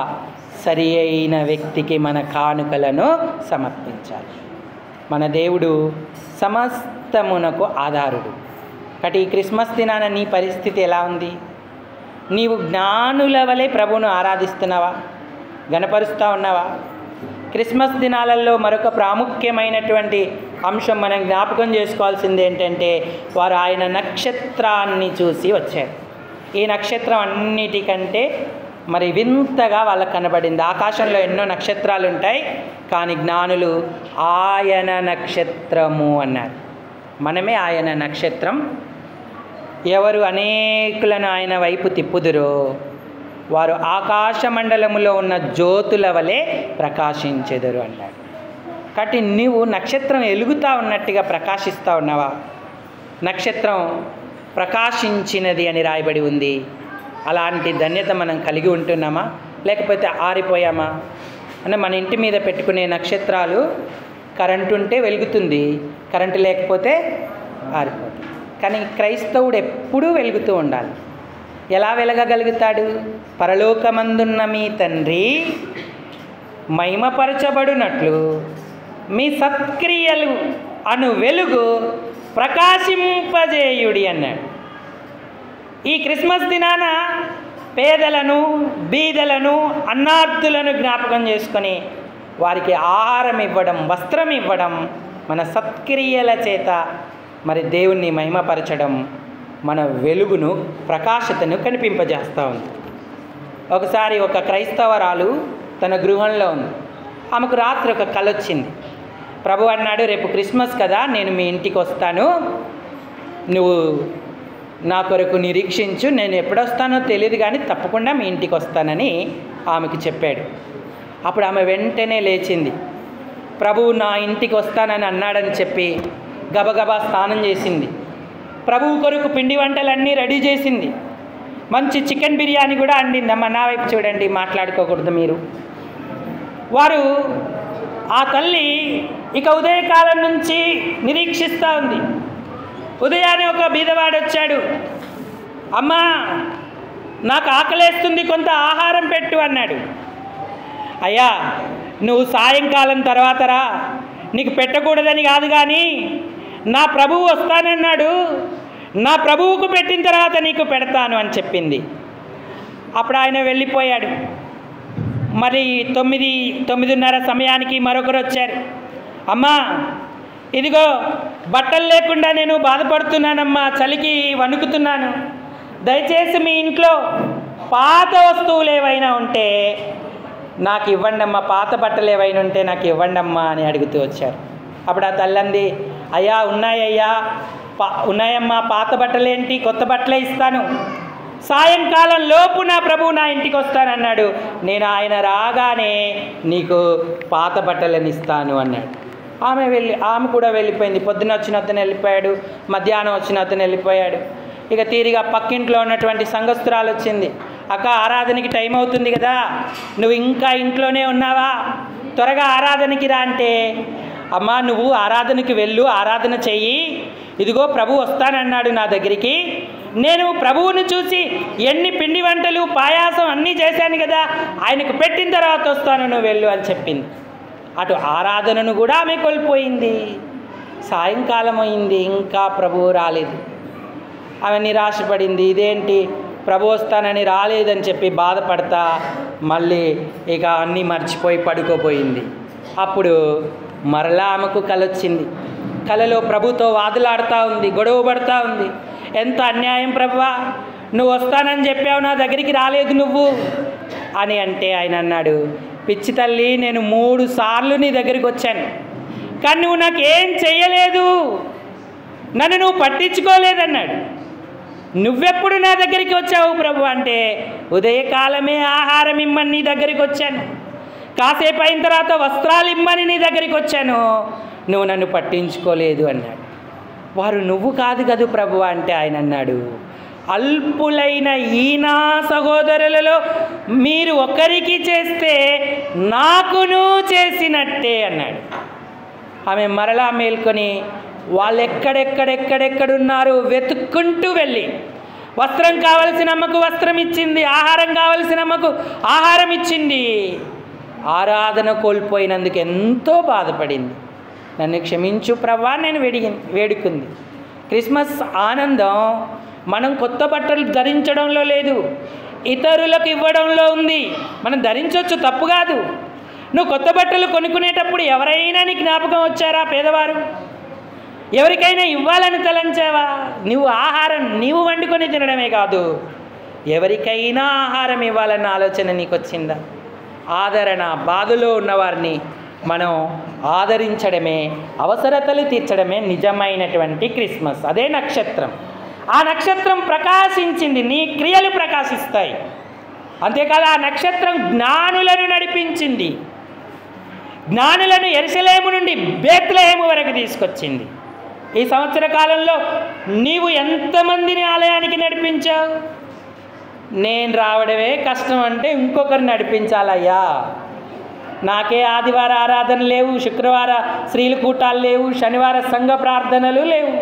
సరి అయిన వ్యక్తికి మన కానుకలను సమర్పించాలి. మన దేవుడు సమస్తమునకు ఆధారుడు. కాబట్టి ఈ క్రిస్మస్ దినాన నీ పరిస్థితి ఎలా ఉంది? నీవు జ్ఞానుల వలె ప్రభువును ఆరాధిస్తున్నావా? గణపరుస్తూ ఉన్నావా? క్రిస్మస్ దినాలలో మరొక ప్రాముఖ్యమైనటువంటి అంశం మనం జ్ఞాపకం చేసుకోవాల్సింది ఏంటంటే, వారు ఆయన నక్షత్రాన్ని చూసి వచ్చారు. ఈ నక్షత్రం అన్నిటికంటే మరి వింతగా వాళ్ళకు కనబడింది. ఆకాశంలో ఎన్నో నక్షత్రాలు ఉంటాయి, కానీ జ్ఞానులు ఆయన నక్షత్రము అన్నారు. మనమే ఆయన నక్షత్రం. ఎవరు అనేకులను ఆయన వైపు తిప్పుదురో వారు ఆకాశ మండలములో ఉన్న జ్యోతుల వలె ప్రకాశించెదరు అన్నాడు. కాబట్టి నీవు నక్షత్రం వెలుగుతూ ఉన్నట్టుగా ప్రకాశిస్తూ ఉన్నావా? నక్షత్రం ప్రకాశించినది అని రాయబడి ఉంది. అలాంటి ధన్యత మనం కలిగి ఉంటున్నామా, లేకపోతే ఆరిపోయామా? అంటే మన ఇంటి మీద పెట్టుకునే నక్షత్రాలు కరెంటు ఉంటే వెలుగుతుంది, కరెంటు లేకపోతే ఆరిపోతుంది. కానీ క్రైస్తవుడు ఎప్పుడూ వెలుగుతూ ఉండాలి. ఎలా వెలగగలుగుతాడు? పరలోకమందున్న మీ తండ్రి మహిమపరచబడునట్లు మీ సత్క్రియలు అను వెలుగు ప్రకాశింపజేయుడి అన్నాడు. ఈ క్రిస్మస్ దినాన పేదలను, బీదలను, అన్నార్థులను జ్ఞాపకం చేసుకొని వారికి ఆహారం ఇవ్వడం, వస్త్రం ఇవ్వడం, మన సత్క్రియల చేత మరి దేవుణ్ణి మహిమపరచడం మన వెలుగును, ప్రకాశతను కనిపింపజేస్తూ ఉంది. ఒకసారి ఒక క్రైస్తవరాలు తన గృహంలో ఉంది. ఆమెకు రాత్రి ఒక కల వచ్చింది. ప్రభు అన్నాడు, రేపు క్రిస్మస్ కదా, నేను మీ ఇంటికి వస్తాను, నువ్వు నా కొరకు నిరీక్షించు, నేను ఎప్పుడొస్తానో తెలియదు కానీ తప్పకుండా మీ ఇంటికి వస్తానని ఆమెకు చెప్పాడు. అప్పుడు ఆమె వెంటనే లేచింది. ప్రభువు నా ఇంటికి వస్తానని అన్నాడని చెప్పి గబగబా స్నానం చేసింది. ప్రభువు కొరకు పిండి వంటలన్నీ రెడీ చేసింది. మంచి చికెన్ బిర్యానీ కూడా అండింది. అమ్మ నా వైపు చూడండి, మాట్లాడుకోకూడదు మీరు. వారు ఆ తల్లి ఇక ఉదయకాలం నుంచి నిరీక్షిస్తూ ఉంది. ఉదయాన్నే ఒక బీదవాడు వచ్చాడు. అమ్మా నాకు ఆకలేస్తుంది, కొంత ఆహారం పెట్టు అన్నాడు. అయ్యా నువ్వు సాయంకాలం తర్వాత రా, నీకు పెట్టకూడదని కాదు, కానీ నా ప్రభువు వస్తానన్నాడు, నా ప్రభువుకు పెట్టిన తర్వాత నీకు పెడతాను అని చెప్పింది. అప్పుడు ఆయన వెళ్ళిపోయాడు. మరి 9:30 సమయానికి మరొకరు వచ్చారు. అమ్మా ఇదిగో బట్టలు లేకుండా నేను బాధపడుతున్నానమ్మా, చలికి వణుకుతున్నాను, దయచేసి మీ ఇంట్లో పాత వస్తువులు ఏవైనా ఉంటే నాకు ఇవ్వండి అమ్మా, పాత బట్టలు ఏవైనా ఉంటే నాకు ఇవ్వండి అమ్మా అని అడుగుతూ వచ్చారు. అప్పుడు ఆ తల్లంది, అయ్యా ఉన్నాయ్యా, ఉన్నాయమ్మా, పాత బట్టలేంటి, కొత్త బట్టలే ఇస్తాను, సాయంకాలం లోపు నా ప్రభువు నా ఇంటికి వస్తానన్నాడు, నేను ఆయన రాగానే నీకు పాత బట్టలను ఇస్తాను అన్నాడు. ఆమె కూడా వెళ్ళిపోయింది. పొద్దున వచ్చిన అతను వెళ్ళిపోయాడు, మధ్యాహ్నం వచ్చిన అతను వెళ్ళిపోయాడు. ఇక తీరిగా పక్కింట్లో ఉన్నటువంటి సంఘస్థురాలు వచ్చింది. అక్క ఆరాధనకి టైం అవుతుంది కదా, నువ్వు ఇంకా ఇంట్లోనే ఉన్నావా, త్వరగా ఆరాధనకి రా అంటే, అమ్మా నువ్వు ఆరాధనకి వెళ్ళు, ఆరాధన చెయ్యి, ఇదిగో ప్రభు వస్తానన్నాడు నా దగ్గరికి, నేను ప్రభువును చూసి ఎన్ని పిండి వంటలు, పాయాసం అన్నీ చేశాను కదా, ఆయనకు పెట్టిన తర్వాత వస్తాను, నువ్వు వెళ్ళు అని చెప్పింది. అటు ఆరాధనను కూడా ఆమె కోల్పోయింది. సాయంకాలం అయింది, ఇంకా ప్రభువు రాలేదు. ఆమె నిరాశపడింది. ఇదేంటి ప్రభు వస్తానని రాలేదని చెప్పి బాధపడతా మళ్ళీ ఇక అన్నీ మర్చిపోయి పడుకోపోయింది. అప్పుడు మరలా ఆమెకు కల వచ్చింది. కలలో ప్రభుతో వాదులాడుతూ ఉంది, గొడవ పడుతూ ఉంది. ఎంత అన్యాయం ప్రభువా, నువ్వు వస్తానని చెప్పావు, నా దగ్గరికి రాలేదు నువ్వు అని అంటే ఆయన అన్నాడు, పిచ్చి తల్లి, నేను 3 సార్లు నీ దగ్గరికి వచ్చాను, కానీ నువ్వు నాకేం చెయ్యలేదు, నన్ను నువ్వు పట్టించుకోలేదన్నాడు. నువ్వెప్పుడు నా దగ్గరికి వచ్చావు ప్రభు అంటే, ఉదయకాలమే ఆహారం ఇమ్మని నీ దగ్గరికి వచ్చాను, కాసేపు అయిన తర్వాత వస్త్రాలు ఇమ్మని నీ దగ్గరికి వచ్చాను, నువ్వు నన్ను పట్టించుకోలేదు అన్నాడు. వారు నువ్వు కాదు కదూ ప్రభువా అంటే ఆయన అన్నాడు, అల్పులైన ఈ నా సహోదరులలో మీరు ఒకరికి చేస్తే నాకును చేసినట్టే అన్నాడు. ఆమె మరలా మేల్కొని వాళ్ళు ఎక్కడెక్కడున్నారు వెతుక్కుంటూ వెళ్ళి, వస్త్రం కావలసిన అమ్మకు వస్త్రం ఇచ్చింది, ఆహారం కావలసిన అమ్మకు ఆహారం ఇచ్చింది. ఆరాధన కోల్పోయినందుకు ఎంతో బాధపడింది. నన్ను క్షమించు ప్రభా నేను వేడుకుంది. క్రిస్మస్ ఆనందం మనం కొత్త బట్టలు ధరించడంలో లేదు, ఇతరులకు ఇవ్వడంలో ఉంది. మనం ధరించవచ్చు, తప్పు కాదు. నువ్వు కొత్త బట్టలు కొనుక్కునేటప్పుడు ఎవరైనా నీ జ్ఞాపకం వచ్చారా? పేదవారు ఎవరికైనా ఇవ్వాలని తలంచావా? నువ్వు ఆహారం నీవు వండుకొని తినడమే కాదు, ఎవరికైనా ఆహారం ఇవ్వాలన్న ఆలోచన నీకు వచ్చిందా? ఆదరణ, బాధలో ఉన్నవారిని మనం ఆదరించడమే, అవసరతలు తీర్చడమే నిజమైనటువంటి క్రిస్మస్. అదే నక్షత్రం. ఆ నక్షత్రం ప్రకాశించింది, నీ క్రియలు ప్రకాశిస్తాయి. అంతేకాదు ఆ నక్షత్రం జ్ఞానులను నడిపించింది. జ్ఞానులను యెరూషలేము నుండి బేత్లెహేము వరకు తీసుకొచ్చింది. ఈ సంవత్సర కాలంలో నీవు ఎంతమందిని ఆలయానికి నడిపించావు? నేను రావడమే కష్టం అంటే ఇంకొకరు నడిపించాలయ్యా. నాకే ఆదివార ఆరాధన లేవు, శుక్రవార స్త్రీల కూటాలు లేవు, శనివార సంఘ ప్రార్థనలు లేవు.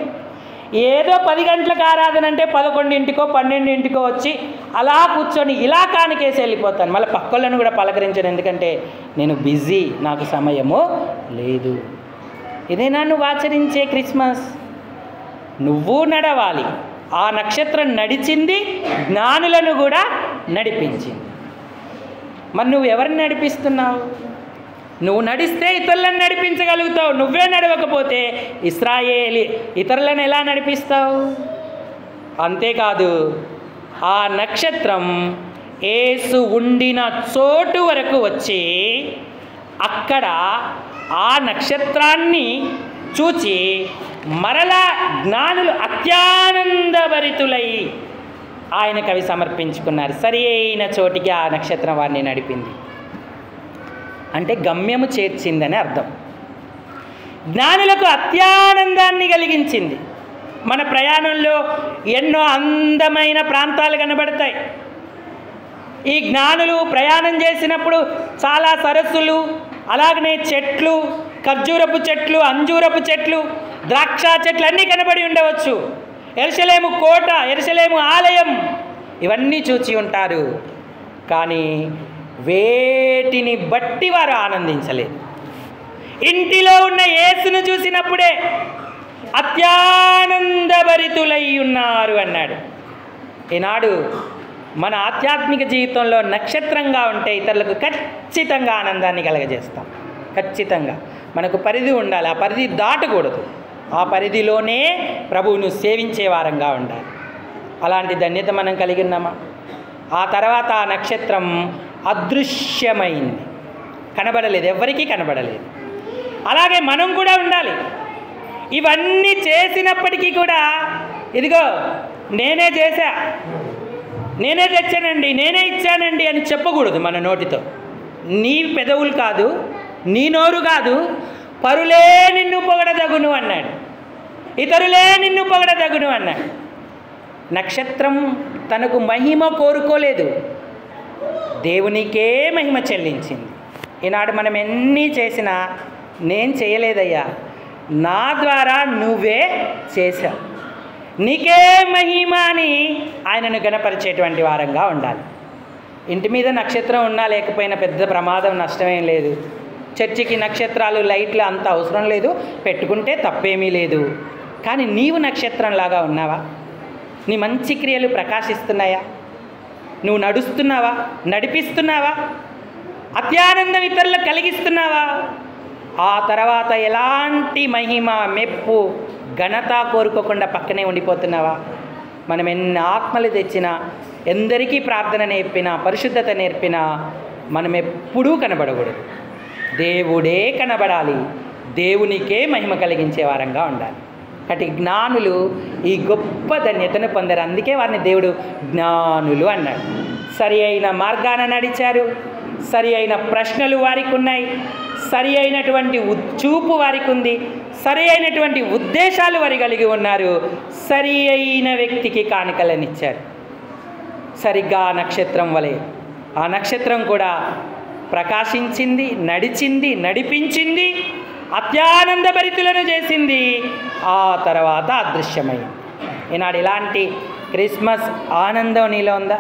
ఏదో 10 గంటలకు ఆరాధన అంటే 11కో 12కో వచ్చి అలా కూర్చొని ఇలా కానికేసి వెళ్ళిపోతాను. మళ్ళీ పక్కలను కూడా పలకరించాను, ఎందుకంటే నేను బిజీ, నాకు సమయము లేదు. ఇదేనా నువ్వు ఆచరించే క్రిస్మస్? నువ్వు నడవాలి. ఆ నక్షత్రం నడిచింది, జ్ఞానులను కూడా నడిపించింది. మరి నువ్వు ఎవరిని నడిపిస్తున్నావు? నువ్వు నడిస్తే ఇతరులను నడిపించగలుగుతావు. నువ్వే నడవకపోతే ఇశ్రాయేలీ ఇతరులను ఎలా నడిపిస్తావు? అంతేకాదు ఆ నక్షత్రం యేసు ఉండిన చోటు వరకు వచ్చి అక్కడ ఆ నక్షత్రాన్ని చూచి మరలా జ్ఞానులు అత్యానందభరితులై ఆయనకు అవి సమర్పించుకున్నారు. సరి అయిన చోటికి ఆ నక్షత్రం వారిని నడిపింది. అంటే గమ్యము చేర్చిందని అర్థం. జ్ఞానులకు అత్యానందాన్ని కలిగించింది. మన ప్రయాణంలో ఎన్నో అందమైన ప్రాంతాలు కనబడతాయి. ఈ జ్ఞానులు ప్రయాణం చేసినప్పుడు చాలా సరస్సులు, అలాగనే చెట్లు, ఖర్జూరపు చెట్లు, అంజూరపు చెట్లు, ద్రాక్ష చెట్లు అన్నీ కనబడి ఉండవచ్చు. యెరూషలేము కోట, యెరూషలేము ఆలయం, ఇవన్నీ చూచి ఉంటారు. కానీ వేటిని బట్టి వారు ఆనందించలేదు. ఇంటిలో ఉన్న యేసును చూసినప్పుడే అత్యానందభరితులై ఉన్నారు అన్నాడు. ఈనాడు మన ఆధ్యాత్మిక జీవితంలో నక్షత్రంగా ఉంటే ఇతరులకు ఖచ్చితంగా ఆనందాన్ని కలగజేస్తాం. ఖచ్చితంగా మనకు పరిధి ఉండాలి, ఆ పరిధి దాటకూడదు. ఆ పరిధిలోనే ప్రభువును సేవించే వారంగా ఉండాలి. అలాంటి ధన్యత మనం కలిగి ఉన్నామా? ఆ తర్వాత ఆ నక్షత్రం అదృశ్యమైంది, కనబడలేదు, ఎవరికీ కనబడలేదు. అలాగే మనం కూడా ఉండాలి. ఇవన్నీ చేసినప్పటికీ కూడా ఇదిగో నేనే చేశా, నేనే తెచ్చానండి, నేనే ఇచ్చానండి అని చెప్పకూడదు మన నోటితో. నీ పెదవులు కాదు, నీ నోరు కాదు, పరులే నిన్ను పొగడదగును అన్నాడు, ఇతరులే నిన్ను పొగడదగును అన్నాడు. నక్షత్రం తనకు మహిమ కోరుకోలేదు, దేవునికే మహిమ చెల్లించింది. ఈనాడు మనం ఎన్ని చేసినా నేను చేయలేదయ్యా, నా ద్వారా నువ్వే చేశావు, నీకే మహిమ అని ఆయనను గణపరిచేటువంటి వారంగా ఉండాలి. ఇంటి మీద నక్షత్రం ఉన్నా లేకపోయినా పెద్ద ప్రమాదం, నష్టమేం లేదు. చర్చికి నక్షత్రాలు, లైట్లు అంత అవసరం లేదు, పెట్టుకుంటే తప్పేమీ లేదు. కానీ నీవు నక్షత్రంలాగా ఉన్నావా? నీ మంచి క్రియలు ప్రకాశిస్తున్నాయా? నువ్వు నడుస్తున్నావా? నడిపిస్తున్నావా? అత్యానందం ఇతరులకు కలిగిస్తున్నావా? ఆ తర్వాత ఎలాంటి మహిమ, మెప్పు, ఘనత కోరుకోకుండా పక్కనే ఉండిపోతున్నావా? మనం ఎన్ని ఆత్మలు తెచ్చినా, ఎందరికీ ప్రార్థన నేర్పినా, పరిశుద్ధత నేర్పినా మనం ఎప్పుడూ కనబడకూడదు. దేవుడే కనబడాలి, దేవునికే మహిమ కలిగించే వారంగా ఉండాలి. కాబట్టి జ్ఞానులు ఈ గొప్ప ధన్యతను పొందారు. అందుకే వారిని దేవుడు జ్ఞానులు అన్నాడు. సరి అయిన మార్గాన నడిచారు, సరి అయిన ప్రశ్నలు వారికి ఉన్నాయి, సరి అయినటువంటి చూపు వారికి ఉంది, సరి అయినటువంటి ఉద్దేశాలు వారు కలిగి ఉన్నారు. సరి అయిన వ్యక్తికి కానుకలనిచ్చారు. సరిగ్గా ఆ నక్షత్రం వలె ఆ నక్షత్రం కూడా ప్రకాశించింది, నడిచింది, నడిపించింది, అత్యానందభరితులను చేసింది, ఆ తర్వాత అదృశ్యమైంది. ఈనాడు ఇలాంటి క్రిస్మస్ ఆనందం నీలో ఉందా?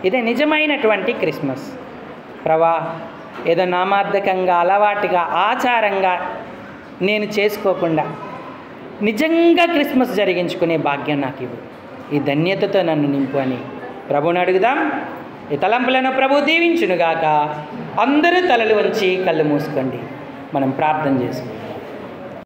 ఇదే నిజమైనటువంటి క్రిస్మస్. ప్రభా, ఏదో నామార్థకంగా, అలవాటుగా, ఆచారంగా నేను చేసుకోకుండా నిజంగా క్రిస్మస్ జరిగించుకునే భాగ్యం నాకు ఇవ్వు, ఈ ధన్యతతో నన్ను నింపు అని ప్రభుని అడుగుదాం. ఈ తలంపులను ప్రభు దీవించునుగాక. అందరూ తలలు వంచి కళ్ళు మూసుకోండి, మనం ప్రార్థన చేసుకుందాం.